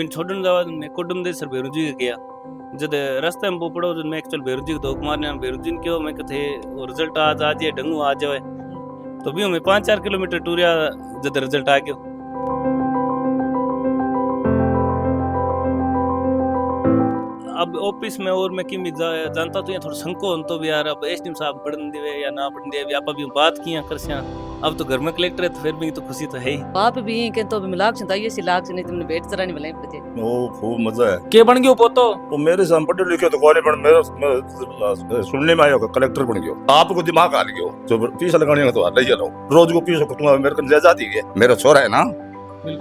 छोड़न जावा मैं कोडम दे सर बेरुजी गया जद रास्ते में पड़ो जद मैं एक्चुअल बेरुजी को धोख मारने बेरुजी ने क्यों मैं कथे वो रिजल्ट आज ये ढंगू आ जावे तो भी मैं 5-4 किलोमीटर टूरिया जद रिजल्ट आ गयो। अब ऑफिस में और मैं किमी जानता तो ये थोड़ा संको तो भी यार अब एसडीएम साहब पढ़न देवे या ना पढ़न देवे आप भी बात किया करसिया अब तो घर में कलेक्टर है तो फिर भी तो खुशी तो है ही आप भी के तो मिलाक से ताइए सी लाख से नहीं तुमने भेट चरानी भलाई पड़ती ओ खूब मजा है के बन गयो पोतो वो मेरे साथ पढ़े लिखे तो कॉलेज बन मेरा सुनने में आया कलेक्टर बन गयो आपको दिमाग आ गयो जो फीस लगाने तो ले चलो रोज को फीस को मेरे को ले जाती है मेरा छोरा है ना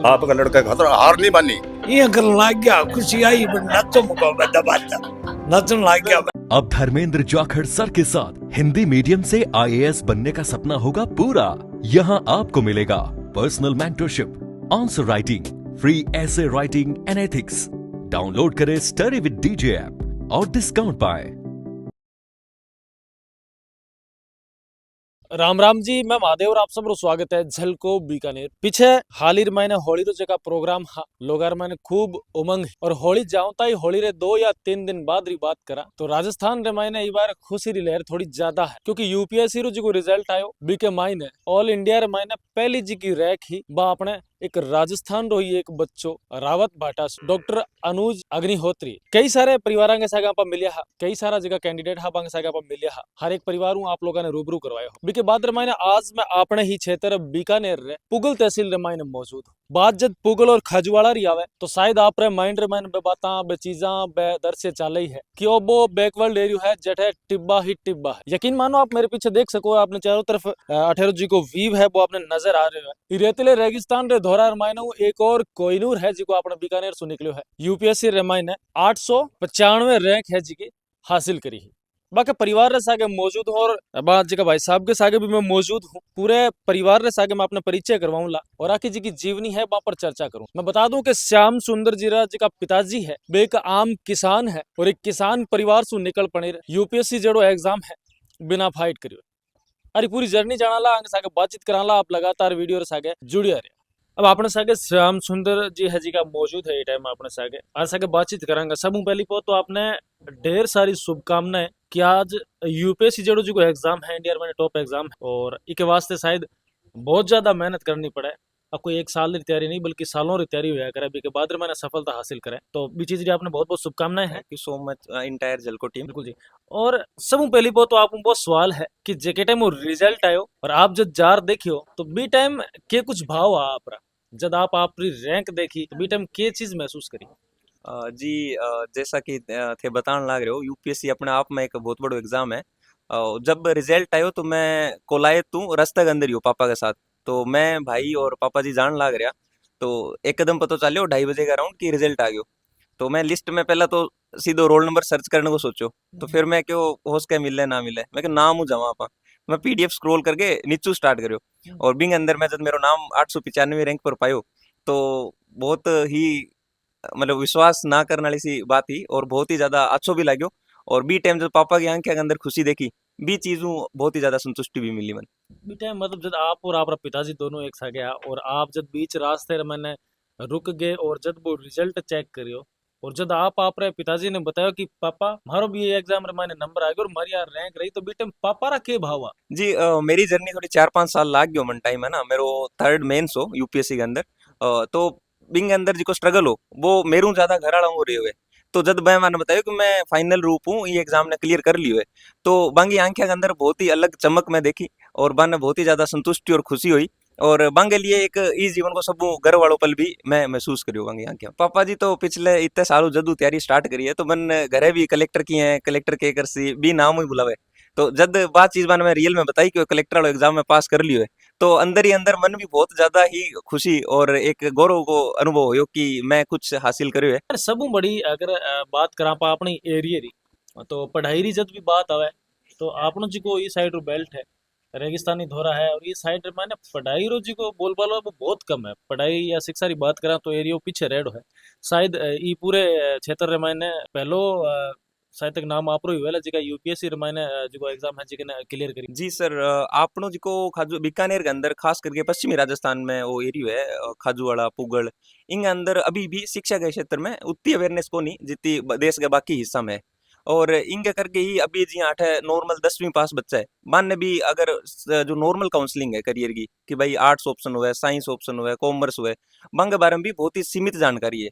आपका लड़का खतरा हार नहीं मानी ये कर लाग गया खुशी आई नचो मुको दबाता नचन लाग गया। अब धर्मेंद्र जाखड़ सर के साथ हिंदी मीडियम से आईएएस बनने का सपना होगा पूरा। यहाँ आपको मिलेगा personal mentorship, answer writing, free ऐसे राइटिंग एंड एथिक्स। डाउनलोड करें स्टडी विद डीजे ऐप और डिस्काउंट पाएं। राम राम जी, मैं महादेव और आप सबरो स्वागत है झलको बीकानेर। पीछे हाली मैंने होली रो जगह प्रोग्राम लोगार मैंने खूब उमंग और होली जाऊता ही होली रे 2 या 3 दिन बाद री बात करा तो राजस्थान रे मैंने ई बार खुशी री लहर थोड़ी ज्यादा है क्योंकि यूपीएससी रो जो रिजल्ट आयो बीके मायने ऑल इंडिया रे मैंने पहली जी की रैंक ही बा अपने एक राजस्थान रो ही एक बच्चो रावत भाटा डॉक्टर अनुज अग्निहोत्री कई सारे परिवार के साथ आप मिलिया कई सारा जगह कैंडिडेट हा साथ आप मिलिया हर एक परिवार आप लोगों ने रूबरू करवाया बीके बाद रे मैंने आज मैं अपने ही क्षेत्र बीकानेर रे पुगल तहसील रे मैंने मौजूद हूँ। बात जब पुगल और खजवाड़ा री आवे तो शायद आप रे माइंड रे मैंने बे बाता बे चीजा बे दर से चल रही है कि वो बैकवर्ड एरिया है जटे टिब्बा ही टिब्बा है। यकीन मानो आप मेरे पीछे देख सको आपने चारों तरफ 18 जी को वीव है वो आपने नजर आ रहे है। रेतीले रेगिस्तान रे धोरा मायने एक और कोहिनूर है जिको आपने बीकानेर से निकलो है। यूपीएससी रे मायने 895 रैंक है जी की हासिल करी है। बाकी परिवार रे सागे मौजूद हूँ और बात जी का भाई साहब के सागे भी मैं मौजूद हूँ। पूरे परिवार रे सागे मैं अपना परिचय करवाऊंगा और आखिर जी की जीवनी है वहां पर चर्चा करूं। मैं बता दूं कि श्याम सुंदर जीरा जी का पिताजी है वे एक आम किसान है और एक किसान परिवार से निकल पड़े यूपीएससी जड़ो एग्जाम है बिना फाइट करियो। अरे पूरी जर्नी जाना आगे सागे बातचीत कराला आप लगातार वीडियो रे सागे जुड़िया रहे। अब अपने सागे श्याम सुंदर जी है जी का मौजूद है ये टाइम अपने सागे आज सागे बातचीत करांगा। सब पहली तो आपने ढेर सारी शुभकामनाएं कि आज यूपीएससी जड़ो जो एग्जाम है इंडिया में टॉप एग्जाम है और इसके वास्ते शायद बहुत ज्यादा मेहनत करनी पड़े। अब कोई एक साल की तैयारी नहीं बल्कि सालों की तैयारी हुआ करे के बाद मैंने सफलता हासिल करे तो बीच जी आपने बहुत बहुत शुभकामनाएं हैं। Thank you so much entire जलको टीम। बिल्कुल जी। और सब पहली तो आप बहुत सवाल है कि जेके टाइम वो रिजल्ट आयो और आप जब जार देखियो तो बी टाइम के कुछ भाव आ आप जब आप अपनी रैंक देखी तो बी टाइम के चीज महसूस करी जी जैसा कि थे बताने लग रहे हो यूपीएससी अपने आप में एक बहुत बड़ा एग्जाम है। जब रिजल्ट आयो तो मैं कोलायत हूँ रास्ते के अंदर ही हूँ पापा के साथ तो मैं भाई और पापा जी जान लग रहा तो एकदम पता चलो 2:30 बजे का अराउंड की रिजल्ट आ गयो। तो मैं लिस्ट में पहला तो सीधो रोल नंबर सर्च करने को सोचो तो फिर मैं क्यों होश के मिले ना मिले मैं नाम हूँ जमा पा मैं पीडीएफ स्क्रॉल करके नीचू स्टार्ट करो और बिंग अंदर में जब मेरा नाम 895 रैंक पर पायो तो बहुत ही मतलब विश्वास ना करने वाली सी बात थी और बहुत ही ज्यादा अच्छो भी लाग्यो। और बी टाइम जब पापा की आंखें के अंदर खुशी देखी बी चीजों बहुत ही ज्यादा संतुष्टि भी मिली मन बी टाइम मतलब जब आप और आप पिताजी दोनों एक साथ गया और आप जब बीच रास्ते मैंने रुक गए और जब वो रिजल्ट चेक करियो और जब आप रे पिताजी ने बताया कि पापा मारो भी ये एग्जाम रे मैंने नंबर आ गया और मारी यार रैंक रही तो बी टाइम पापा रा के भाव जी मेरी जर्नी थोड़ी 4-5 साल लाग गयो मन टाइम है ना मेरो 3rd मेंस हो यूपीएससी के अंदर तो बिंग अंदर जो स्ट्रगल हो वो मेरू ज्यादा घर वाला हो रही हुए तो जब मैंने बताया कि मैं फाइनल रूप हूँ ये एग्जाम ने क्लियर कर लियो है तो बांगी आंखें के अंदर बहुत ही अलग चमक मैं देखी और बाने बहुत ही ज्यादा संतुष्टि और खुशी हुई और बांगे लिए एक इस जीवन को सब घर वालों पल भी मैं महसूस करियो बांगी आंखें। पापा जी तो पिछले इतने सालों जदू तैयारी स्टार्ट करी है तो मन घरे भी कलेक्टर की है कलेक्टर के कर सी भी नाम ही बुलावे तो जब बात चीज मैंने रियल में बताई कि कलेक्टर वाला एग्जाम में पास कर लियो है तो अंदर ही अंदर मन भी बहुत ज्यादा ही खुशी और एक गौरव को अनुभव हो कि मैं कुछ हासिल करियो है। सब बड़ी अगर बात करा पा अपनी एरिया री तो पढ़ाई री जब भी बात आवे तो आपनो जी को ये साइड रो बेल्ट है रेगिस्तानी धोरा है और ये साइड मैंने पढ़ाई रो जी को बोल बालो वो बहुत कम है। पढ़ाई या शिक्षा की बात करा तो एरिया पीछे रेडो है शायद ये पूरे क्षेत्र रे मैंने पहलो शायद तक नाम आपरो ही वेला जेका यूपीएससी मायने जो एग्जाम है जेके क्लियर करी। जी सर, आपनो जिको खाजू बीकानेर के अंदर खास करके पश्चिमी राजस्थान में वो एरियो है, खाजूवाड़ा पुगड़, इन अंदर अभी भी शिक्षा के क्षेत्र में उतनी अवेयरनेस को नहीं जितनी देश के बाकी हिस्सा में है। और इनके करके ही अभी जी आठ है नॉर्मल 10वीं पास बच्चा है मान ने भी अगर जो नॉर्मल काउंसलिंग है करियर की कि भाई आर्ट्स ऑप्शन हुआ है, साइंस ऑप्शन हुआ है, कॉमर्स हुआ है, बंग बारे में भी बहुत ही सीमित जानकारी है।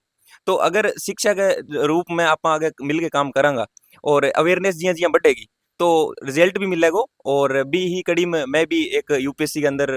तो अगर शिक्षा के रूप में आप आगे मिल के काम करांगा और अवेयरनेस जिया जिया बढ़ेगी तो रिजल्ट भी मिलेगा। और बी ही कड़ी में मैं भी एक यूपीएससी के अंदर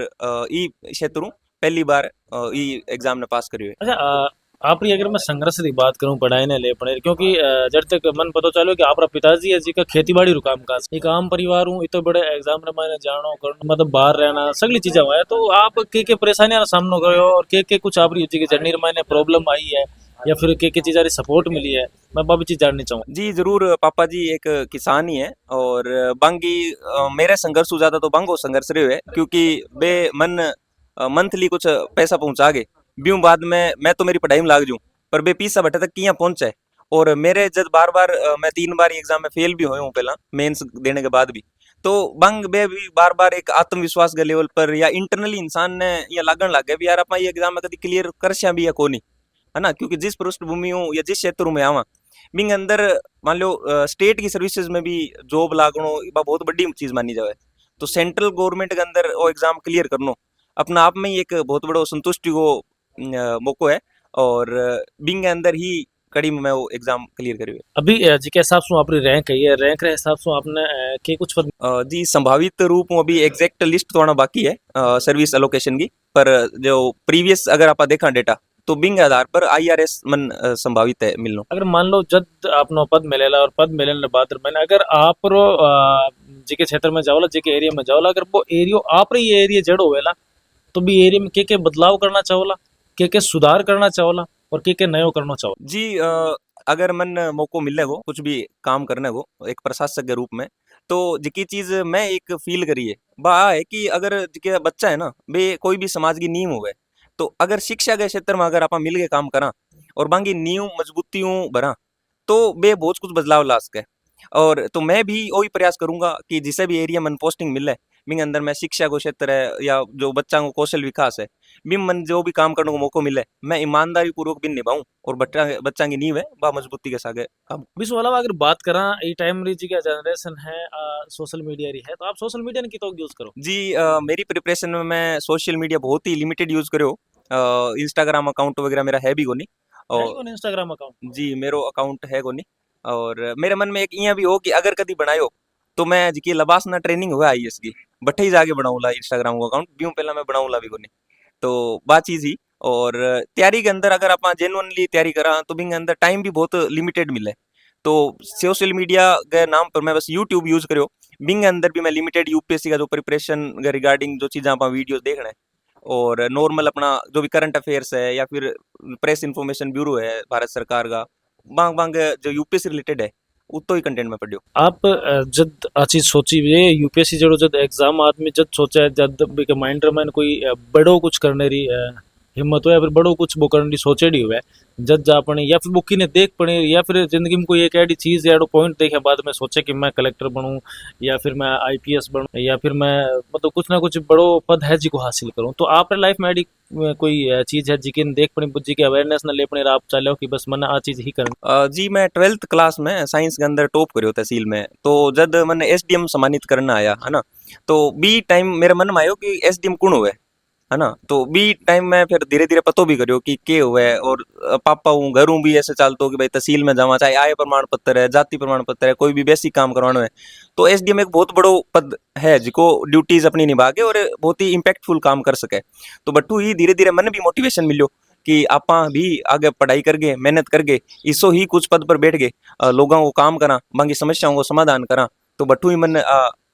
ई क्षेत्र हूँ, पहली बार ई एग्जाम ने पास करियो है। अच्छा, आपरी अगर मैं संघर्ष की बात करूं पढ़ाई ने ले पड़े क्योंकि जब तक मन पता चलो कि आपरा पिताजी है जी का खेती बाड़ी रू काम काज एक आम परिवार हूं इतो बड़े एग्जाम रे मैंने जानो करो मतलब बाहर रहना सगली चीजें हुआ है। तो आप के परेशानियां का सामना करो और के कुछ आपरी जी के जर्नी रे मैंने प्रॉब्लम आई है या फिर के चीज़ सपोर्ट मिली है, मैं बाबी चीज जाननी चाहूँ। जी जरूर, पापा जी एक किसान ही है और बांगी मेरे संघर्ष ज्यादा तो बांगो संघर्ष रहे है क्योंकि बे मन मंथली कुछ पैसा पहुंचा गए ब्यूं बाद में मैं तो मेरी पढ़ाई में लाग जूं पर बे पीसा बटे तक किया पहुंचे। और मेरे जब बार बार मैं 3 बार एग्जाम में फेल भी हुए हूँ पहला मेंस देने के बाद भी, तो बंग बे भी बार बार एक आत्मविश्वास के लेवल पर या इंटरनली इंसान ने ये लागण लग गया भी यार अपना ये एग्जाम में कभी क्लियर कर सिया भी या कोनी है ना, क्योंकि जिस पृष्ठभूमि हूँ या जिस क्षेत्र में आवा बिंग अंदर मान लो स्टेट की सर्विसेज में भी जॉब लागणो बहुत बड़ी चीज मानी जाए। तो सेंट्रल गवर्नमेंट के अंदर वो एग्जाम क्लियर करनो अपना आप में ही एक बहुत बड़ो संतुष्टि को मौको है और बिंग अंदर ही कड़ी में मैं वो एग्जाम क्लियर करी है। अभी जी के हिसाब से आपरी रैंक है ये रैंक रे हिसाब से आपने के कुछ पद जी संभावित रूप में अभी एग्जैक्ट लिस्ट थोड़ा बाकी है सर्विस एलोकेशन की, पर जो प्रीवियस अगर आप देखा डेटा तो बिंग आधार पर आईआरएस मन संभावित है मिलनो। अगर मान लो जब आपनो पद मिलेला और पद मिलने बाद मैंने अगर आप रो जी के क्षेत्र में जाओला जी के एरिया में जाओला अगर वो एरिया आप रे ये एरिया जड़ होवेला तो भी एरिया में के बदलाव करना चाहोला के सुधार करना चाहोला और के नयो करना चाहो। जी अगर मन मौको मिले को कुछ भी काम करने को एक प्रशासक के रूप में तो जिकी चीज मैं एक फील करी है बा है कि अगर जिके बच्चा है ना बे कोई भी समाज की नींव हुए तो अगर शिक्षा के क्षेत्र में अगर आप मिल के काम करा और बांगी नींव मजबूतियों भरा तो बे बहुत कुछ बदलाव ला सके। और तो मैं भी वही प्रयास करूंगा कि जिसे भी एरिया मन पोस्टिंग मिले बिंग अंदर में शिक्षा को क्षेत्र है या जो बच्चा को कौशल विकास है बिम मन जो भी काम करने को मौको मिले मैं ईमानदारी पूर्वक भी निभाऊं और बच्चा की नींव है बा मजबूती के साथ काम। बिस अलावा अगर बात करा ये टाइम री जी का जनरेशन है सोशल मीडिया री है तो आप सोशल मीडिया ने कितो यूज करो। जी मेरी प्रिपरेशन में मैं सोशल मीडिया बहुत ही लिमिटेड यूज करो, इंस्टाग्राम अकाउंट वगैरह मेरा है भी कोनी और इंस्टाग्राम अकाउंट जी मेरो अकाउंट है कोनी। और मेरे मन में एक इं भी हो कि अगर कभी बनायो तो मैं जी लबासना ट्रेनिंग हुआ आईएएस की बट्ठे ही जाके बनाऊला इंस्टाग्राम को अकाउंट ब्यूं पहला मैं बनाऊला भी कोनी तो बात चीज ही। और तैयारी के अंदर अगर आप जेन्युइनली तैयारी करा तो बिंग अंदर टाइम भी बहुत लिमिटेड मिले तो सोशल मीडिया के नाम पर मैं बस यूट्यूब यूज करो बिंग अंदर भी मैं लिमिटेड यूपीएससी का जो प्रिपरेशन रिगार्डिंग जो चीज़ें आप वीडियो देखना है और नॉर्मल अपना जो भी करंट अफेयर्स है या फिर प्रेस इंफॉर्मेशन ब्यूरो है भारत सरकार का बांग बांग जो यूपीएससी रिलेटेड है उतो ही कंटेंट में पढ़ियो। आप जब आ चीज सोची ये यूपीएससी जड़ो जब एग्जाम आदमी जब सोचा है जब माइंड में कोई बड़ो कुछ करने री हिम्मत हो या फिर बड़ो कुछ वो करने सोचेडी हुआ जज जा पड़े या फिर बुकी ने देख पड़े या फिर जिंदगी में कोई एक ऐसी चीज या पॉइंट देखे बाद में सोचे कि मैं कलेक्टर बनूं या फिर मैं आईपीएस बनूं या फिर मैं मतलब कुछ ना कुछ बड़ो पद है जी को हासिल करूं तो आप लाइफ में ऐसी कोई चीज है जी की देख पड़ी बुद्धि की अवेयरनेस न ले पड़े आप चलो कि बस मैंने आ चीज ही करनी। जी मैं 12th क्लास में साइंस के अंदर टॉप करो तहसील में तो जब मैंने एसडीएम सम्मानित करना आया है ना तो बी टाइम मेरे मन में आयो कि एसडीएम कौन हुए है ना तो बी टाइम में फिर धीरे धीरे पतो भी करियो कि के हुए और पापा हूँ घर हूँ भी ऐसे चलते हो कि भाई तहसील में जावा चाहे आय प्रमाण पत्र है जाति प्रमाण पत्र है कोई भी बेसिक काम करवाना है तो एसडीएम एक बहुत बड़ो पद है जिको ड्यूटीज अपनी निभा के और बहुत ही इम्पैक्टफुल काम कर सके। तो बट्टू ही धीरे धीरे मन भी मोटिवेशन मिलो कि आप भी आगे पढ़ाई करके मेहनत करके इसो ही कुछ पद पर बैठ गए लोगों को काम करा बाकी समस्याओं को समाधान करा तो बट्टू ही मन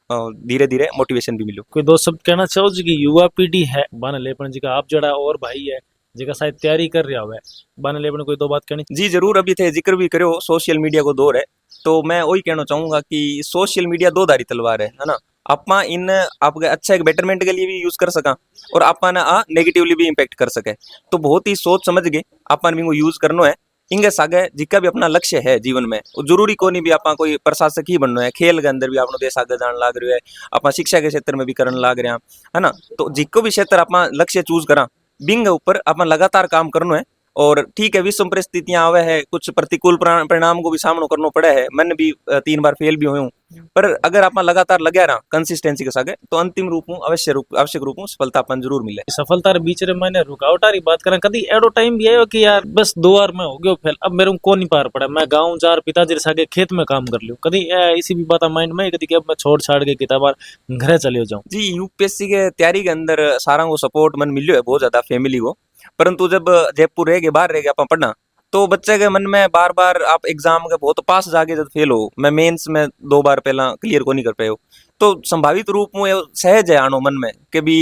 धीरे धीरे मोटिवेशन भी मिलो। कोई दो शब्द कहना चाहो जी की युवा पीढ़ी है बाने लेपन जी का आप जड़ा और भाई है जिका शायद तैयारी कर रहा हुआ बाने लेपन कोई दो बात कहनी। जी जरूर, अभी थे जिक्र भी करो सोशल मीडिया को दौर है तो मैं वही कहना चाहूंगा कि सोशल मीडिया दो धारी तलवार है ना, आपा इन आपके अच्छा एक बेटरमेंट के लिए भी यूज कर सका और आपा ना नेगेटिवली भी इम्पैक्ट कर सके तो बहुत ही सोच समझ के आपा इनको यूज करना है इंगे सागे जिका भी अपना लक्ष्य है जीवन में वो जरूरी को नहीं भी आपा कोई प्रशासक ही बनना है, खेल के अंदर भी आपनो देश आगे जान लाग रहे है, आपा शिक्षा के क्षेत्र में भी करन लाग रहे हैं, है ना। तो जिको भी क्षेत्र आपा लक्ष्य चूज करा बिंग ऊपर आपा लगातार काम करनो है। और ठीक है विषम परिस्थितियां आवे है, कुछ प्रतिकूल परिणाम को भी सामना करना पड़े है, मैंने भी 3 बार फेल भी हुए हूँ, पर अगर आप लगातार लगे रहा कंसिस्टेंसी के साथ तो अंतिम रूप में आवश्यक रूप में सफलता अपन जरूर मिले। सफलता रे बीच रे मैंने रुकावटा री बात करा, कदी एडो टाइम भी आयो कि यार बस 2 बार में हो गयो फेल, अब मेरे को नहीं पार पड़ा, मैं गाँव जार पिताजी रे सागे खेत में काम कर लियो, कदी इसी भी बात माइंड में कदी कि अब मैं छोड़ छाड़ के किताब घरे चले जाऊं। जी यूपीएससी के तैयारी के अंदर सारा को सपोर्ट मन मिलियो है बहुत ज्यादा फैमिली को, परंतु जब जयपुर रह गए बाहर रह गए अपन पढ़ना तो बच्चे के मन में बार बार आप एग्जाम के बहुत पास जाके जब फेल हो, मैं मेंस में 2 बार पहला क्लियर को नहीं कर पाए हो, तो संभावित रूप में सहज है आनो मन में कि भी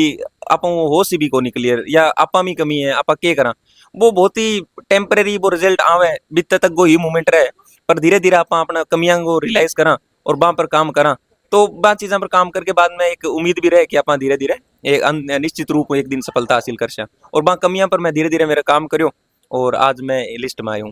आप हो सी भी को नहीं क्लियर या आपा में कमी है आपा के करा, वो बहुत ही टेम्परेरी वो रिजल्ट आवे बीते तक वो ही मूवमेंट रहे, पर धीरे धीरे आप अपना कमियां को रियलाइज करा और वहां पर काम करा, तो बात चीज़ों पर काम करके बाद में एक उम्मीद भी रहे कि आप धीरे धीरे एक निश्चित रूप में एक दिन सफलता हासिल कर सकें, और वहाँ कमियां पर मैं धीरे धीरे मेरा काम करूँ और आज मैं लिस्ट में आया हूँ।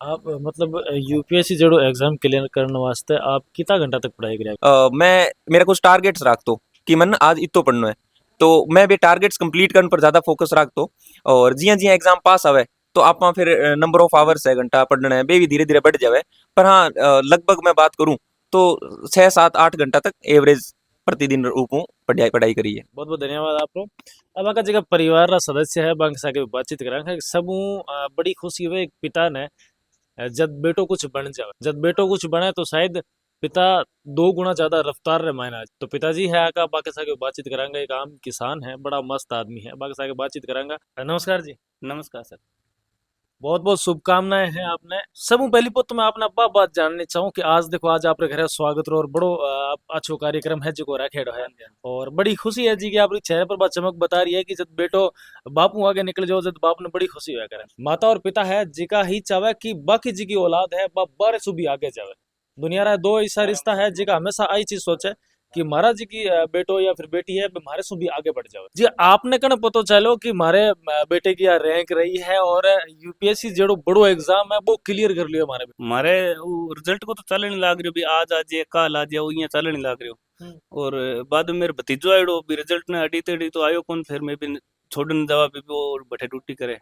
आप मतलब यूपीएससी जड़ो एग्जाम क्लियर करने वास्ते आप कितना घंटा तक पढ़ाई करिया? मैं मेरा कुछ टारगेट्स रख दो कि मन आज इतो पढ़ना है, तो मैं भी टारगेट्स कंप्लीट करने पर ज्यादा फोकस रख दो, और जिया जिया एग्जाम पास आवे तो आप फिर नंबर ऑफ आवर्स है घंटा पढ़ना है भी धीरे धीरे बढ़ जावे, पर हाँ लगभग मैं बात करूँ तो 6 7 8 घंटा तक एवरेज प्रतिदिन रूप में पढ़ाई करी है। बहुत बहुत धन्यवाद आपको। अब अगर जगह परिवार रा सदस्य है बांग साके बातचीत करा सब बड़ी खुशी हुए पिता ने जब बेटो कुछ बन जाए, जब बेटो कुछ बने तो शायद पिता 2 गुना ज्यादा रफ्तार रे मायना, तो पिताजी है आका बाकी साके बातचीत करांगा, एक आम किसान है, बड़ा मस्त आदमी है, बाकी साके बातचीत करांगा। नमस्कार जी। नमस्कार सर। बहुत बहुत शुभकामनाएं हैं आपने। सब पहली तो मैं अपना बात जाननी चाहूँ कि आज देखो आज आपरे घरे स्वागत रो और बड़ो अच्छो कार्यक्रम है जो रखेड़ो है, और बड़ी खुशी है जी कि आपके चेहरे पर बात चमक बता रही है कि जब बेटो बापू आगे निकल जाओ जब बाप ने बड़ी खुशी हुआ करे। माता और पिता है जिका ही चाहे कि बाकी जी की औलाद है बाप बारे सु भी आगे जावे। दुनिया रा 2 ऐसा रिश्ता है जिका हमेशा आई चीज सोचे कि महाराज जी की बेटो या फिर बेटी है हमारे से भी आगे बढ़ जाओ जी। आपने कन पता चलो कि हमारे बेटे की रैंक रही है और यूपीएससी जो बड़ो एग्जाम है वो क्लियर कर लियो हमारे रिजल्ट को तो चलने लाग रही आज आज ये काल आज ये चलने लाग रही, और बाद में मेरे भतीजो आयो भी रिजल्ट ने अड़ी तेड़ी तो आयो कौन, फिर मैं बिन छोड़ने जावा भी वो बठे टूटी करे,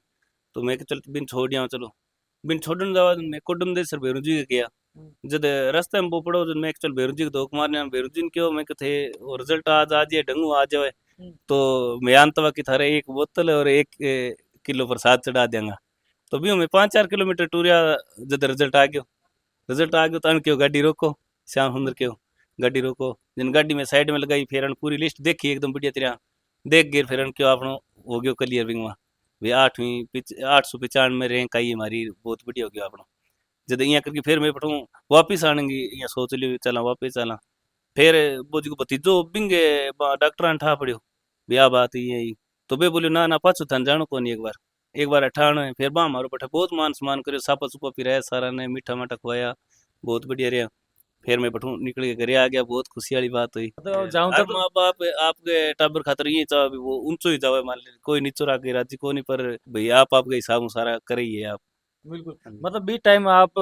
तो मैं चल बिन छोड़ दिया, चलो बिन छोड़ने जावा मैं कोडम दे सर बेरू जी गया, जब रास्ते में वो पड़ो जब मैं चल बेरू जी को धोख मारने बेरू जी ने क्यों मैं थे रिजल्ट आज आज ये ढंगू आ जाए, तो मैं आंतवा की थारे 1 बोतल और 1 किलो प्रसाद चढ़ा देंगा, तो भी मैं 5 4 किलोमीटर टूरिया जब रिजल्ट आ गयो तो अन क्यों गाड़ी रोको, श्याम सुंदर क्यों गाड़ी रोको, जिन गाड़ी में साइड में लगाई फिर पूरी लिस्ट देखी एकदम बढ़िया तरह देख गए, फिर क्यों आपनो हो गयो क्लियर विंग में भी 8वीं 895 रैंक आई हमारी, बहुत बढ़िया हो गया आपनो। जब यहाँ करके फिर मैं पढ़ूँ वापिस आनेंगी यहाँ सोच लियो चला वापिस चला, फिर वो जो भतीजो बिंगे डॉक्टर ठा पड़ो भी आ बात ये ही, तो वे बोलियो ना पाछो थान जानो कौन एक बार अठानो है, फिर मारो बैठा बहुत मान सम्मान करो, सापा सुपा फिराया सारा ने मीठा माठा खुआया, बहुत बढ़िया रहा, फिर मैं बठू निकल के घरे आ गया, बहुत खुशी वाली बात हुई। तो जाऊं हर तक माँ बाप आपके टाबर खातर ये चाहे वो ऊंचो ही जावे, मान ले कोई नीचो राके राजी को नहीं, पर भाई आप आपके हिसाब सारा करे ही है आप। बिल्कुल मतलब बी टाइम आप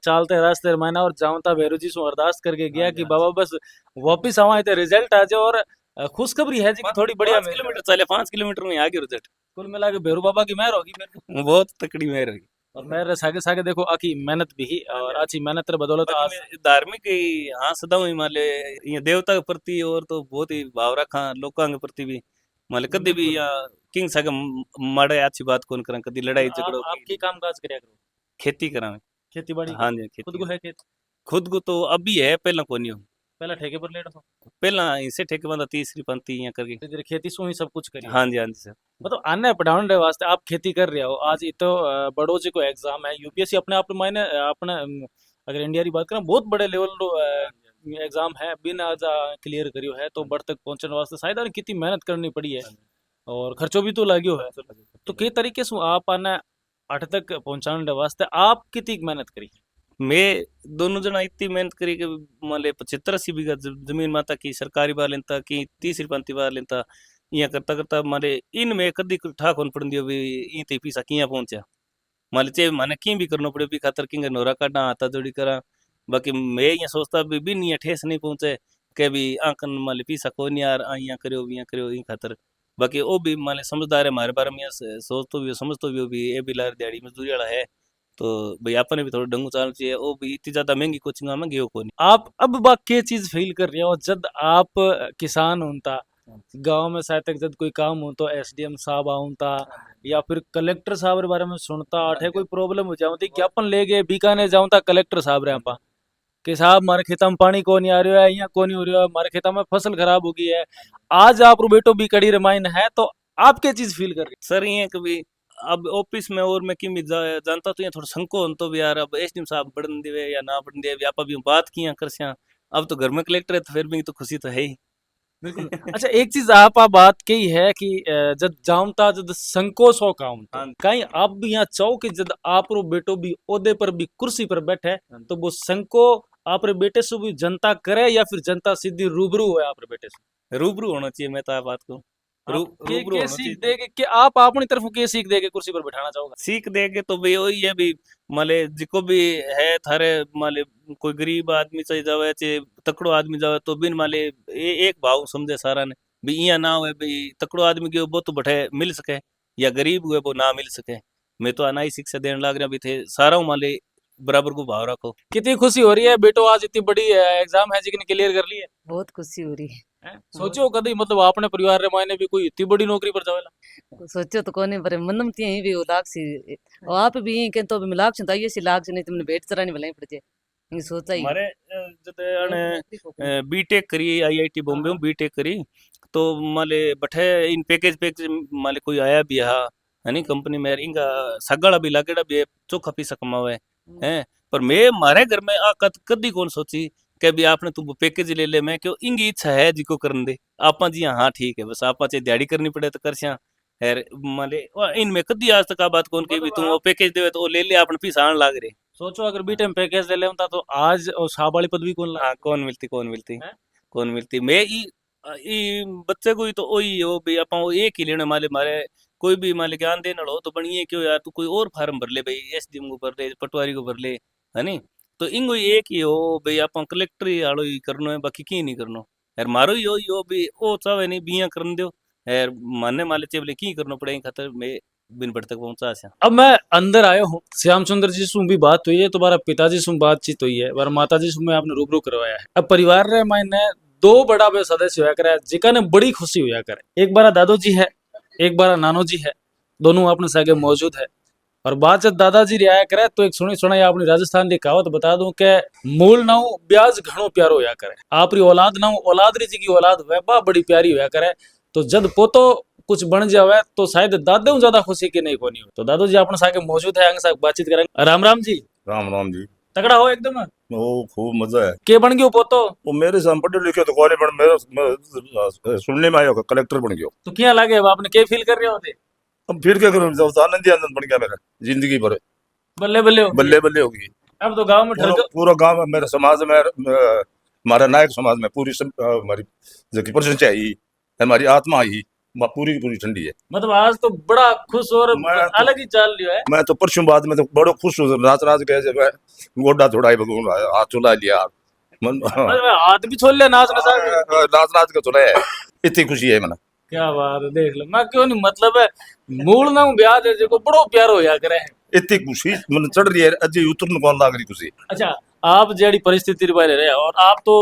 चालते रास्ते मायना और जाऊंता भैरू जी से अरदास करके गया कि बाबा बस वापिस आवा इते रिजल्ट आ जाओ, और खुशखबरी है जी कि थोड़ी बढ़िया 5 किलोमीटर चले 5 किलोमीटर में आ गया रिजल्ट, कुल मिला के भैरू बाबा की मेहर होगी मेरे को, बहुत तकड़ी मेहर हुई, और मेरे सागे सागे देखो आकी मेहनत भी और अच्छी मेहनत रे बदौलत आज धार्मिक हाँ सदा ही मान ले ये देवता के प्रति और तो बहुत ही भाव रखा लोगों के प्रति भी, मान ले कभी भी यहाँ किंग सागे माड़े अच्छी बात कौन करा, कभी लड़ाई झगड़ो आपकी काम काज करिया करो, खेती करा खेती बाड़ी हाँ जी खुद को है खेत, खुद को तो अभी है, पहला को नहीं हो, पहला ठेके पर लेट था, पहला इसे ठेके बंदा 30 पंती यहाँ करके धीरे खेती सो ही सब कुछ करिए। हाँ जी सर। मतलब आने पढ़ाने वास्ते आप खेती कर रहे हो, आज ये तो बड़ो जी को एग्जाम है यूपीएससी अपने आप मायने अपने अगर इंडिया की बात करें बहुत बड़े लेवल एग्जाम है, बिन आज क्लियर करियो है तो बढ़ तक पहुंचने वास्ते शायद कितनी मेहनत करनी पड़ी है और खर्चो भी तो लाग्यो है, तो कई तरीके से आप आने 8 तक पहुंचाने वास्ते आप कितनी मेहनत करी? मैं दोनों जना इतनी मेहनत करी कि मान ले 75-80 बीघा जमीन माता की सरकारी बार लेता की 30 पंती बार लेता, यहाँ करता करता मारे इन में कदी ठाक होन पड़ दियो भी इन ते पीसा किया पहुंचा, मान चे माने की भी करनो पड़े भी खातर किंग नोरा काटा हाथा जोड़ी करा बाकी मैं ये सोचता भी नहीं ठेस नहीं पहुंचे के भी आंकन माले पीसा को नहीं यार आइया करो ई खातर बाकी वो भी माले समझदार है हमारे बारे में सोचतो भी समझतो भी ये भी लार दिहाड़ी मजदूरी वाला है तो भाई अपन भी थोड़ा डंगू चाल चाहिए वो भी इतनी ज्यादा महंगी कोचिंग महंगी हो को नहीं। आप अब बा के चीज फील कर रहे हो जब आप किसान होता गांव में शायद तक जब कोई काम हो तो एसडीएम साहब आऊंता या फिर कलेक्टर साहब के बारे में सुनता अठे कोई प्रॉब्लम हो जाती ज्ञापन ले गए बीकानेर जाऊंता कलेक्टर साहब रे आपा कि साहब हमारे खेता में पानी को नहीं आ रहा है यहाँ को नहीं हो रहा है हमारे खेता में फसल खराब हो गई है आज आप रो बेटो भी कड़ी रमाइन है तो आप क्या चीज फील कर रहे सर ये कभी अब ऑफिस में और मैं किमी जानता तो ये थोड़ा संको तो भी यार अब एसडीएम साहब बढ़न देवे या ना बढ़न देवे आप अभी बात किया कर सिया अब तो घर में कलेक्टर है तो फिर भी तो खुशी तो है ही। बिल्कुल अच्छा एक चीज आप बात कही है कि जब जामता जब संकोच हो काम हाँ। कहीं आप भी यहाँ चाहो कि जब आप रो बेटो भी ओदे पर भी कुर्सी पर बैठे तो वो संको आप रे बेटे से भी जनता करे या फिर जनता सीधी रूबरू हो आप रे बेटे से रूबरू होना चाहिए मैं तो आप बात को रूबरू होना सीख चाहिए देगे कि आप अपनी तरफ के सीख देगे कुर्सी पर बैठाना चाहोगे सीख देगे तो भाई वही है भी माले जिको भी है थारे माले कोई गरीब आदमी चाहिए जावे चे तकड़ो आदमी जावे तो बिन माले एक भाव समझे सारा ने भी इया ना हो भाई तकड़ो आदमी के वो तो बैठे मिल सके या गरीब हुए वो ना मिल सके मैं तो अनाई शिक्षा देने लग रहा भी थे सारा माले बराबर को भाव रखो। कितनी खुशी हो रही है बेटो आज इतनी बड़ी एग्जाम है जिसने क्लियर कर ली है बहुत खुशी हो रही है सोचो कभी मतलब आपने परिवार रे मायने भी कोई इतनी बड़ी नौकरी पर जावेला सोचो तो कोने पर मन में यही भी लाग सी और आप भी यही के तो भी मिलाक से ताइए सी लाग से नहीं तुमने भेट चरानी भलाई पड़ती है ये सोचा ही हमारे जब बीटेक करी आईआईटी बॉम्बे में बीटेक करी तो माले बैठे इन पैकेज माले कोई आया भी है नहीं कंपनी में इनका सगाड़ा भी लागेड़ा भी चोखा पीसा कमावे है पर मैं मारे घर में आ कदी कौन सोची कि भी आपने तू पैकेज ले ले मैं क्यों इंगी इच्छा है जिको करन दे आपा जी हाँ ठीक है बस आपा चाहे दिहाड़ी करनी पड़े तो कर सिया है माले इनमें कदी आज तक आ बात कौन की भी तू वो पैकेज देवे तो ले आपने पीसा आन लाग रहे सोचो अगर बीटे में पैकेज ले लेता तो आज और साहब वाली पदवी कौन ला हाँ कौन मिलती मैं ई बच्चे को ही तो वही हो भी आप एक ही लेने माले मारे कोई भी माले ज्ञान देना हो तो बनिए क्यों यार तू कोई और फार्म भर ले भाई एसडीएम को भर ले पटवारी को भर ले है नी तो इंगो एक ही हो भाई आप कलेक्टर ही आड़ो ही करनो है बाकी की नहीं करनो यार मारो ही हो भी ओ चाहे नहीं बिया करन दो यार मानने माले चे बोले की करनो पड़े खातर मैं बिन भर तक पहुंचा सा। अब मैं अंदर आयो हूँ श्याम सुंदर जी से भी बात हुई है तुम्हारा पिताजी से बातचीत हुई है और माता जी से आपने रूबरू करवाया है अब परिवार रे मैंने दो बड़ा बे सदस्य होया करे जिका ने बड़ी खुशी होया करे एक बार दादो जी है एक बार नानो जी है दोनों अपने सागे मौजूद है और बात जब दादाजी रियाया करे तो एक सुनी सुनाई अपनी राजस्थान की कहावत बता दूं कि मूल नाउ ब्याज घणो प्यारो होया करे आपरी औलाद नाउ औलाद री जी की औलाद वह बड़ी प्यारी होया करे तो जब पोतो कुछ बन जावे तो शायद दादे ज्यादा खुशी की नहीं कोनी हो तो दादो जी अपने सागे मौजूद है अंग साथ बातचीत करेंगे। राम राम जी। राम जी तगड़ा हो एकदम वो खूब मजा है के बन गयो पोतो वो मेरे सामने पढ़े लिखे तो कॉलेज बन मेरा सुनने में आया कलेक्टर बन गयो तो क्या लगे अब आपने के फील कर रहे होते अब फिर क्या करूं जब आनंद ही आनंद बन गया मेरा जिंदगी भर बल्ले बल्ले हो बल्ले बल्ले होगी अब तो गांव में पूरा गांव में मेरे समाज में हमारा नायक समाज में पूरी हमारी जो की प्रशंसा आई हमारी आत्मा आई पूरी की पूरी ठंडी है मतलब आज तो बड़ा खुश और अलग ही चाल लिया है। मैं तो परसों बाद में तो बड़ो खुश हूँ नाच गए जब गोडा थोड़ा हाथ चुला लिया हाथ भी छोड़ लिया नाच के चुला है इतनी खुशी है मना क्या बात है देख लो मैं क्यों नहीं मतलब है मूल ना ब्याज है जो बड़ो प्यारो होया करे इतनी खुशी मन चढ़ रही है अजय उतरने कौन लाग रही खुशी। अच्छा आप जेडी परिस्थिति रहे और आप तो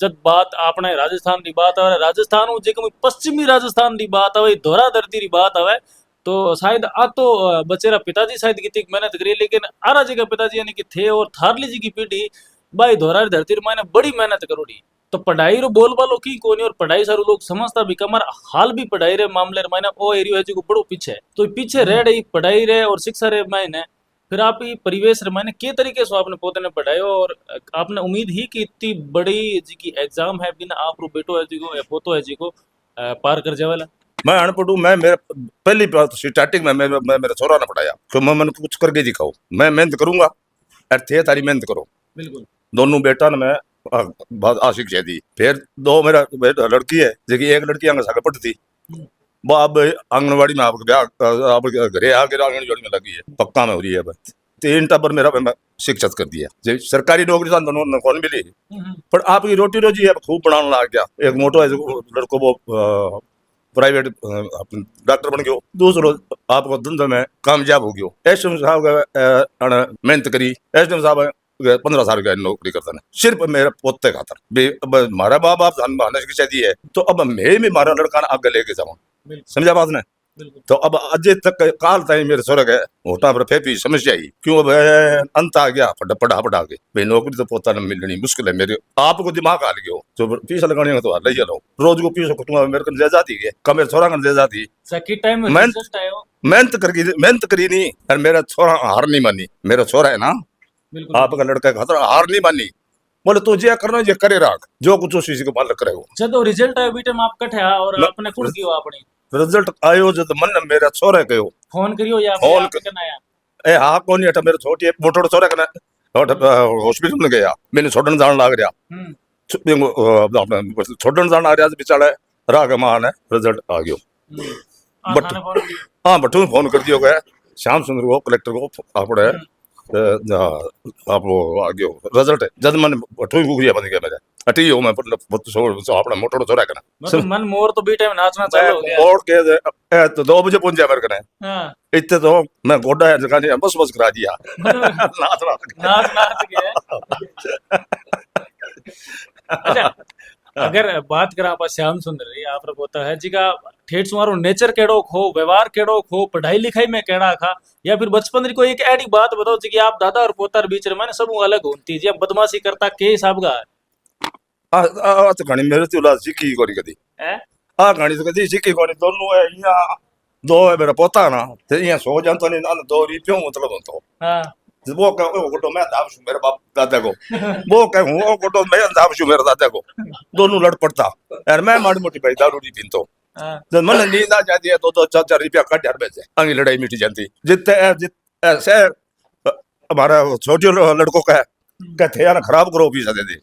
जब बात आपने राजस्थान की बात आवे राजस्थान जो पश्चिमी राजस्थान की बात आवे धोरा धरती की बात आवे तो शायद आ तो बचेरा पिताजी शायद कितनी मेहनत करी लेकिन आरा जी का पिताजी यानी कि थे और थारली जी की पीढ़ी भाई धोरा धरती मैंने बड़ी मेहनत करोड़ी तो पढ़ाई रो बोल बालो की कोनी और पढ़ाई सारू लोग समझता भी कमर हाल भी पढ़ाई रे मामले रे मैंने ओ एरियो है जो बड़ो पीछे तो पीछे रह रही पढ़ाई रे और शिक्षा रे मैंने फिर आप ये परिवेश रे मैंने के तरीके से आपने पोते ने पढ़ायो और आपने उम्मीद ही कि इतनी बड़ी जी की एग्जाम है बिना आप रो बेटो है जी को या पोतो है जी को पार कर जावेला। मैं अनपढ़ हूँ मैं मेरा पहली स्टार्टिंग में मैं मेरा छोरा ने पढ़ाया तो मैं मैंने कुछ करके दिखाओ मैं मेहनत करूंगा थे तारी मेहनत करो बिल्कुल दोनों बेटा ने मैं बहुत आशिक दी फिर दो मेरा लड़की है जो एक लड़की आगे सागे पढ़ती वो अब आंगनबाड़ी में आपके ब्याह आप घरे आके आंगनबाड़ी में लगी है, पक्का में हो रही है। अब 3 टब्बर मेरा मैं शिक्षित कर दिया। जो सरकारी नौकरी सा दोनों कौन मिली, पर आपकी रोटी रोजी अब खूब बनाने लग गया। एक मोटो है लड़को वो प्राइवेट डॉक्टर बन गयो, दूसरो आपको धंधे में कामयाब हो गयो। एसडीएम साहब मेहनत करी, एसडीएम साहब 15 साल का नौकरी करता है सिर्फ मेरे पोते खातर। अब हमारा बाप बाप शिक्षा दी है, तो अब मैं भी मारा लड़का आगे लेके जाऊँ, समझा बात ने। तो अब अजय तक काल ताई मेरे स्वर्ग है होटा पर फेफी समस्या ही क्यों। अब अंत आ गया पढ़ा के भाई नौकरी तो पोता न मिलनी मुश्किल है। मेरे आपको दिमाग आ गयो जो फीस लगाने तो ले जाओ, रोज को फीस कुटुंबा मेरे को दे जाती है, कम मेरे छोरा दे जाती सकी टाइम में मेहनत रिजल्ट आयो। मेहनत करी नहीं, और मेरा छोरा हार नहीं मानी। मेरा छोरा है ना आपका लड़का खातर हार नहीं मानी, बोले तू जे करना जे करे राख, जो कुछ उसी को मालक करे। जब रिजल्ट आयो बीटे में आप कठया और अपने कुड़ कियो अपनी रिजल्ट आयो जब मन मेरा छोरा कहो फोन करियो या फोन आप करना आया। ए हाँ कौन नहीं मेरे छोटी मोटो छोरा कना हॉस्पिटल में गया, मैंने छोड़न जान लाग रहा छोड़न जान आ रहा बेचारा राग मान है। रिजल्ट आ गयो बट हाँ बटू फोन कर दियो गया श्याम सुंदर को कलेक्टर को अपने आप आ गयो रिजल्ट है। जब मन बटू गुगरिया बन गया मेरा अटी हो मैं अपना मोटो छोरा कना मतलब मन मोर तो बीटे में नाचना चालू हो गया। मोड़ के तो 2 बजे पहुंच गया मेरे कने। हां इतने तो मैं गोडा है जगह नहीं बस करा दिया नाच गया। अच्छा अगर बात करा आप श्याम सुंदर री आप पोता है जी का ठेठ सुमारो नेचर केड़ो खो, व्यवहार केड़ो खो, पढ़ाई लिखाई में केड़ा खा, या फिर बचपन री कोई एक ऐडी बात बताओ जी कि आप दादा और पोता रे बीच में सब अलग होती जी बदमाशी करता के हिसाब का आ तो कहानी मेरे तो लाज सीखी कोनी कदी है। आ कहानी तो कदी सीखी कोनी। दोनों है यहाँ दो है मेरा पोता ना ते यहाँ सो जानता नहीं ना 2 रुपयों मतलब तो हां वो कह वो गोटो मैं दाब छू मेरे बाप दादा को, वो कह वो गोटो मैं दाब छू मेरे दादा को, दोनों लड़ पड़ता यार। मैं माड़ी मोटी भाई दारू नहीं पीतो, जब मन नींद आ जाती है तो 4-4 रुपया कट यार पैसे आगे लड़ाई मिटी जाती। जितने ऐसे हमारा छोटे लड़कों का कहते यार खराब करो पीसा दे दे,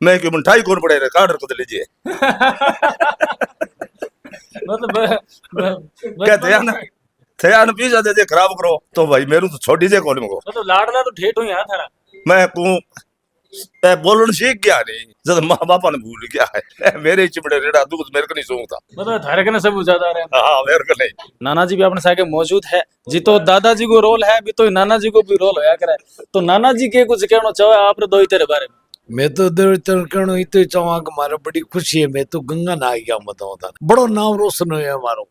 मैं क्यों मिठाई कौन पड़े रहे कार्ड को लीजिए मतलब कहते यार ना थे यार पीसा दे दे खराब करो तो भाई मेरू तो छोटी से कौन को तो लाडला तो ठेठ हुई हां थारा। मैं को बोलन सीख गया नहीं जब माँ बापा ने भूल गया है मेरे चिमड़े रेड़ा दूध मेरे को नहीं सूंघता। मतलब थारे कने सब ज्यादा रहे। हाँ मेरे को नहीं। नाना जी भी अपने साथ मौजूद है जी, तो दादाजी को रोल है भी तो नाना जी को भी रोल होया करे, तो नाना जी के कुछ कहना चाहो आप दो ही तेरे बारे में। मैं तो कहना ही तो चाहूंगा कि मारा बड़ी खुशी है, मैं तो गंगा ना गया बताऊं बड़ो नाम रोशन हो हमारो।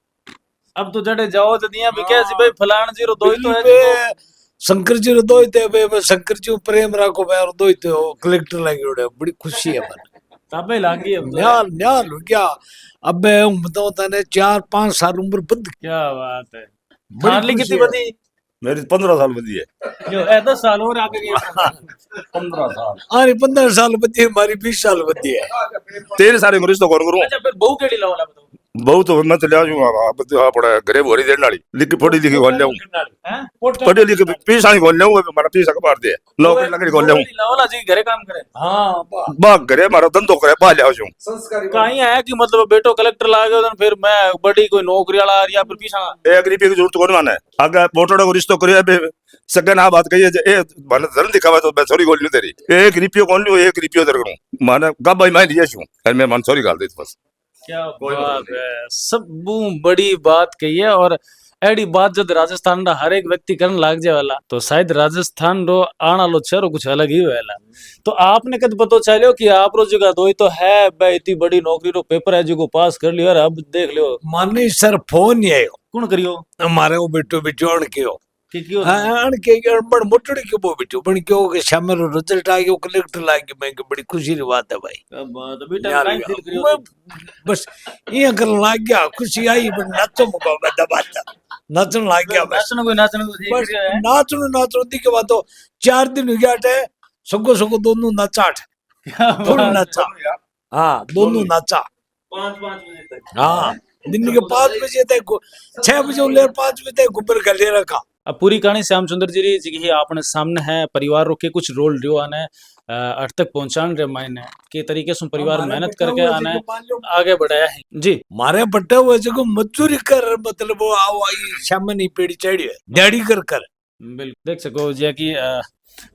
अब तो जड़े जाओ तो दिया भी कैसी भाई फलान जी रो दो ही तो है शंकर जी रो दो ही थे शंकर जी प्रेम राखो मैं दो ही तो कलेक्टर लगी उड़े बड़ी खुशी है मन तबे लागी अब न्याल न्याल हो गया। अब मैं बताऊं तने 4-5 साल उम्र बद क्या बात है। मारली कितनी बदी मेरी 15 साल बदी है जो है 10 साल और आगे गया 15 साल अरे 15 साल बदी है, हमारी 20 साल बदी है। 13 साल में रिश्ता कौन करूं। अच्छा फिर बहू केड़ी लाओला बताओ। बहुत मैं तो ले आऊंगा आप अपने घरे भरी देने वाली लिखी पढ़ी लिखी खोल ले हैं पढ़ी लिखी पीसा नहीं खोल ले हमारा पीसा कबार दे नौकरी लकड़ी खोल ले लाओला जी घरे काम करे। हां बा घरे मारा धंधो करे पा ले आऊं कहीं है कि मतलब बेटो कलेक्टर लागे तो फिर मैं बड़ी कोई नौकरी वाला या फिर पीछा 1 रुपये की जरूरत कौन माने आगे मोटोड़ा को रिश्तो करिए सगन आ बात कहिए ए मन धर्म दिखावा तो मैं सॉरी बोल नहीं तेरी 1 रुपये कौन लियो 1 रुपये तेरे को माने का भाई मैं लिया छूं और मैं मन सॉरी गाल दे बस। क्या बात है, सब बड़ी बात कही है। और एडी बात जब राजस्थान रा हर एक व्यक्ति करने लाग जाए वाला तो शायद राजस्थान रो आना लो छरो कुछ अलग ही होएला। तो आपने कद पतो चलो कि आप रो जगह दो ही तो है भाई इतनी बड़ी नौकरी रो पेपर है जो पास कर लियो और अब देख लियो माने सर फोन नहीं आयो कौन करियो हमारे वो बेटो बिचोण के कि क्यों आन के बड़ मोटड़ी के वो बिचो बन क्यों के शाम में रिजल्ट आ गयो कलेक्टर लाग गयो मैं बड़ी खुशी री बात है भाई। क्या बात है बेटा काई फील करियो मैं बस ये कर लाग गया खुशी आई बन नाचो मुको मैं दबाता नाचन लाग गया बस नाचना को सीख बस रहा है। नाचनो दी के बाद तो 4 दिन हो गया टे सगो दोनों नचाट फुल नचा हाँ दोनों नचा 5 बजे तक हाँ दिन के 5 बजे तक 6 बजे ले 5 बजे तक ऊपर गले रखा अब पूरी कहानी श्याम सुंदर जी जी की आपने सामने है परिवार रो के कुछ रोल रियो आने अट तक पहुंचाने रे मायने के तरीके से परिवार हमारे मेहनत बट्टा करके हुआ आने जगह मान लो, आगे बढ़ाया है जी। मारे बट्टा हुआ जगह मजदूरी कर मतलब वो आओ आई सामने नहीं पेड़ी चढ़ी है दिहाड़ी कर बिल्कुल देख सको जे कि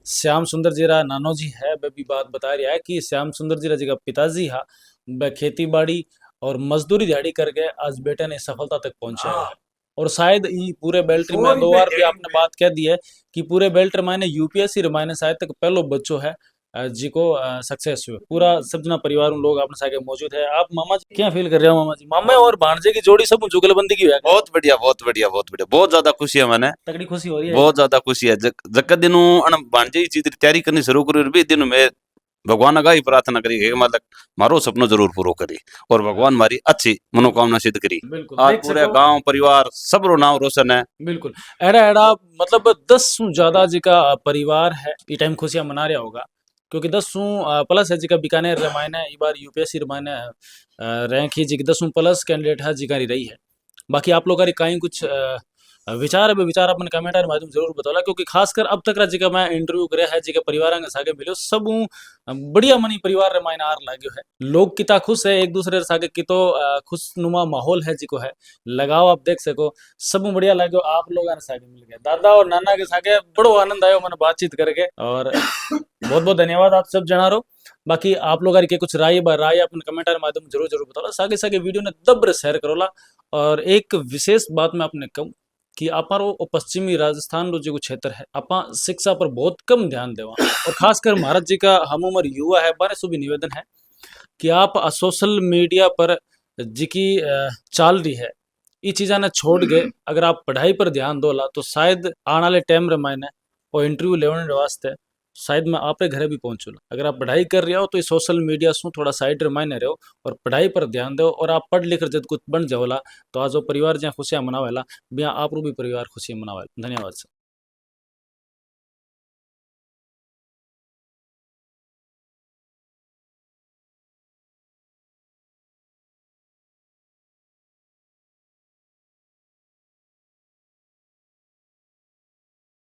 श्याम सुंदर जी रा नानो जी है वे भी बात बता रहा है कि श्याम सुंदर जी रा जी का पिताजी हा वह खेती बाड़ी और मजदूरी दिहाड़ी करके आज बेटे ने सफलता तक पहुंचा है। और शायद ये पूरे बेल्ट में सॉरी दो बे, बार भी यही आपने बात कह दी है कि पूरे बेल्ट मायने यूपीएससी मायने शायद तक पहलो बच्चो है जी को सक्सेस हुए। पूरा सब जना परिवार उन लोग अपने साथ मौजूद है। आप मामा जी क्या फील कर रहे हो मामा जी? मामा और भांजे की जोड़ी सब जुगलबंदी की है। बहुत बढ़िया बहुत बढ़िया बहुत बढ़िया बहुत ज्यादा खुशी है मैंने तगड़ी खुशी हो रही है। बहुत ज्यादा खुशी है जक दिनों अन भांजे चीज की तैयारी करनी शुरू करी और भी दिन में भगवान का ही प्रार्थना करी कि मतलब मारो सपना जरूर पूरा करी और भगवान हमारी अच्छी मनोकामना सिद्ध करी। बिल्कुल आज देख पूरे सको गांव परिवार सब रो नाम रोशन है। बिल्कुल एड़ा एड़ा मतलब 10 से ज्यादा जी का परिवार है ये टाइम खुशियां मना रहा होगा क्योंकि 10 प्लस है जी का बीकानेर रमायने इस बार यूपीएससी रमायने रैंक ही जी की 10 प्लस कैंडिडेट है जी का रही है। बाकी आप लोग का कहीं कुछ विचार है विचार अपने कमेंट के माध्यम जरूर बताओ क्योंकि खासकर अब तक जी का मैं इंटरव्यू करे है जी के परिवार के सागे मिलो सब बढ़िया मनी परिवार रमायन आर लाग्यो है। लोग किता खुश है एक दूसरे सागे की तो खुशनुमा माहौल है जी को है लगाओ आप देख सको सब बढ़िया लाग्यो। आप लोग सागे मिल गए दादा और नाना के सागे बड़ो आनंद आयो मैंने बातचीत करके और बहुत बहुत धन्यवाद आप सब जना रहो। बाकी आप लोग के कुछ राय अपने कमेंट के माध्यम जरूर जरूर बताओ सागे सागे वीडियो ने दब्र शेयर करोला। और एक विशेष बात मैं आपने कहूँ कि अपारो पश्चिमी राजस्थान रो जो क्षेत्र है अपा शिक्षा पर बहुत कम ध्यान देवा और खासकर भारत जी का हम उम्र युवा है बारे सो भी निवेदन है कि आप सोशल मीडिया पर जी की चाल रही है ये चीज़ा ने छोड़ गए अगर आप पढ़ाई पर ध्यान दोला तो शायद आने वाले टाइम रमायने और इंटरव्यू लेने वास्ते शायद मैं आपके घरे भी पहुंचूला। अगर आप पढ़ाई कर रहे हो तो सोशल मीडिया से थोड़ा साइड रमायने रहो और पढ़ाई पर ध्यान दो और आप पढ़ लिख जब कुछ बन जाओला तो आज वो परिवार जहाँ खुशियाँ मनावेला बिया आप भी परिवार खुशियाँ मनावेला। धन्यवाद सर।